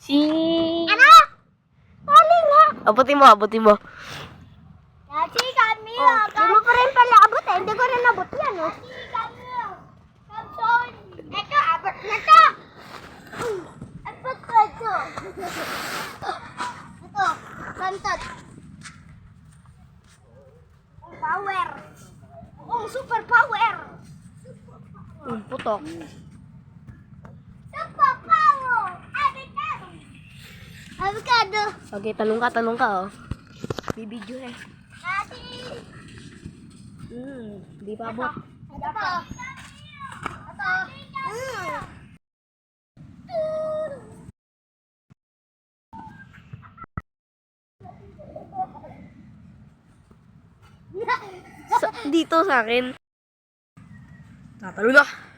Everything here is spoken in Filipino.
Si... Ano? Kali nga. Abutin mo, abutin mo. Kasi kami Hindi mo pa rin pala abot eh. Hindi ko rin abot yan oh. Kasi kami Kamson. Ito, abot na to. Abot ko ito. Ito, bantot. Ang power. Ang super power. Putok. Super power. Avocado. Avocado. Okay, talong ka, oh. Bibidyo eh. Kasi. Di pa abot. Ito pa. Ito. Dito sa akin. Tatalo na.